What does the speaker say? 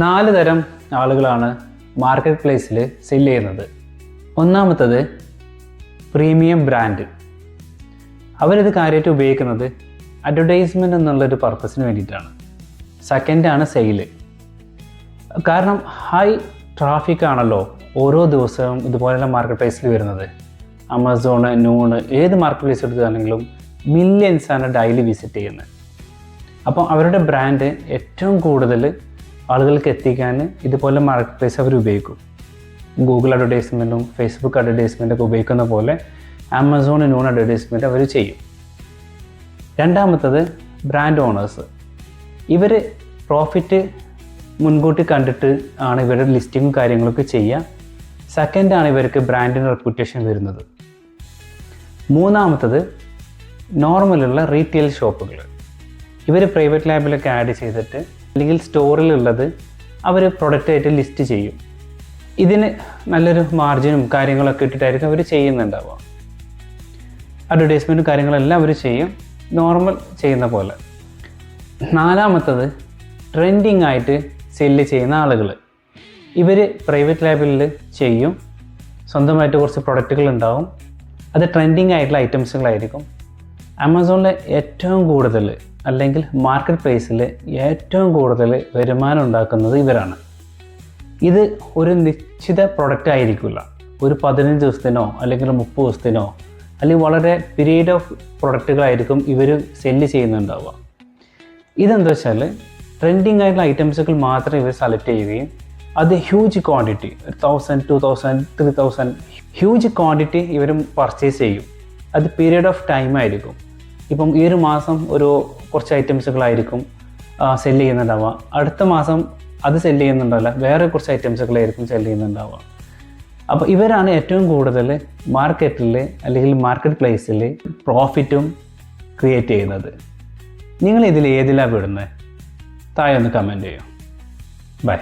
4 തരം ആളുകളാണ് മാർക്കറ്റ് പ്ലേസിൽ സെല് ചെയ്യുന്നത്. ഒന്നാമത്തത് പ്രീമിയം ബ്രാൻഡ്. അവരിത് കാര്യമായിട്ട് ഉപയോഗിക്കുന്നത് അഡ്വർടൈസ്മെൻറ്റ് എന്നുള്ളൊരു പർപ്പസിന് വേണ്ടിയിട്ടാണ്. സെക്കൻഡാണ് സെയില്. കാരണം ഹൈ ട്രാഫിക് ആണല്ലോ ഓരോ ദിവസവും ഇതുപോലെയുള്ള മാർക്കറ്റ് പ്ലേസിൽ വരുന്നത്. ആമസോൺ, നൂണ്, ഏത് മാർക്കറ്റ് പ്ലേസ് എടുത്താണെങ്കിലും മില്യൻസാണ് ഡെയിലി വിസിറ്റ് ചെയ്യുന്നത്. അപ്പോൾ അവരുടെ ബ്രാൻഡ് ഏറ്റവും കൂടുതൽ ആളുകൾക്ക് എത്തിക്കാൻ ഇതുപോലെ മാർക്കറ്റ് പ്ലേസ് അവർ ഉപയോഗിക്കും. ഗൂഗിൾ അഡ്വർടൈസ്മെൻറ്റും ഫേസ്ബുക്ക് അഡ്വർടൈസ്മെൻറ്റൊക്കെ ഉപയോഗിക്കുന്ന പോലെ ആമസോൺ, നൂൺ അഡ്വർടൈസ്മെൻറ്റ് അവർ ചെയ്യും. രണ്ടാമത്തത് ബ്രാൻഡ് ഓണേഴ്സ്. ഇവർ പ്രോഫിറ്റ് മുൻകൂട്ടി കണ്ടിട്ട് ആണ് ഇവരുടെ ലിസ്റ്റിങ്ങും കാര്യങ്ങളൊക്കെ ചെയ്യുക. സെക്കൻഡാണ് ഇവർക്ക് ബ്രാൻഡിന് റെപ്യൂട്ടേഷൻ വരുന്നത്. മൂന്നാമത്തത് നോർമലുള്ള റീറ്റെയിൽ ഷോപ്പുകൾ. ഇവർ പ്രൈവറ്റ് ലാബിലൊക്കെ ആഡ് ചെയ്തിട്ട് അല്ലെങ്കിൽ സ്റ്റോറിലുള്ളത് അവർ പ്രൊഡക്റ്റായിട്ട് ലിസ്റ്റ് ചെയ്യും. ഇതിന് നല്ലൊരു മാർജിനും കാര്യങ്ങളൊക്കെ ഇട്ടിട്ടായിരിക്കും അവർ ചെയ്യുന്നുണ്ടാവുക. അഡ്വർടൈസ്മെൻറ്റും കാര്യങ്ങളെല്ലാം അവർ ചെയ്യും, നോർമൽ ചെയ്യുന്ന പോലെ. നാലാമത്തത് ട്രെൻഡിങ് ആയിട്ട് സെല്ല് ചെയ്യുന്ന ആളുകൾ. ഇവർ പ്രൈവറ്റ് ലാബിൽ ചെയ്യും, സ്വന്തമായിട്ട് കുറച്ച് പ്രൊഡക്റ്റുകൾ ഉണ്ടാവും, അത് ട്രെൻഡിങ് ആയിട്ടുള്ള ഐറ്റംസുകളായിരിക്കും. ആമസോണിൽ ഏറ്റവും കൂടുതൽ അല്ലെങ്കിൽ മാർക്കറ്റ് പ്ലേസിൽ ഏറ്റവും കൂടുതൽ വരുമാനം ഉണ്ടാക്കുന്നത് ഇവരാണ്. ഇത് ഒരു നിശ്ചിത പ്രൊഡക്റ്റ് ആയിരിക്കില്ല. ഒരു 15 ദിവസത്തിനോ അല്ലെങ്കിൽ 30 ദിവസത്തിനോ അല്ലെങ്കിൽ വളരെ പീരീഡ് ഓഫ് പ്രൊഡക്റ്റുകളായിരിക്കും ഇവർ സെല്ല് ചെയ്യുന്നുണ്ടാവുക. ഇതെന്താ വെച്ചാൽ ട്രെൻഡിങ് ആയിട്ടുള്ള ഐറ്റംസുകൾ മാത്രം ഇവർ സെലക്ട് ചെയ്യുകയും അത് ഹ്യൂജ് ക്വാണ്ടിറ്റി 1000, 2000, 3000 ഹ്യൂജ് ക്വാണ്ടിറ്റി ഇവർ പർച്ചേസ് ചെയ്യും. അത് പീരീഡ് ഓഫ് ടൈം ആയിരിക്കും. ഇപ്പം ഈ ഒരു മാസം ഒരു കുറച്ച് ഐറ്റംസുകളായിരിക്കും സെല്ല് ചെയ്യുന്നുണ്ടാവുക, അടുത്ത മാസം അത് സെല്ല് ചെയ്യുന്നുണ്ടാവില്ല, വേറെ കുറച്ച് ഐറ്റംസുകളായിരിക്കും സെല്ല് ചെയ്യുന്നുണ്ടാവുക. അപ്പോൾ ഇവരാണ് ഏറ്റവും കൂടുതൽ മാർക്കറ്റിൽ അല്ലെങ്കിൽ മാർക്കറ്റ് പ്ലേസിൽ പ്രോഫിറ്റും ക്രിയേറ്റ് ചെയ്യുന്നത്. നിങ്ങൾ ഇതിൽ ഏതിലാണ് വിടുന്നത്? താഴെ ഒന്ന് കമൻറ്റ് ചെയ്യും. ബൈ.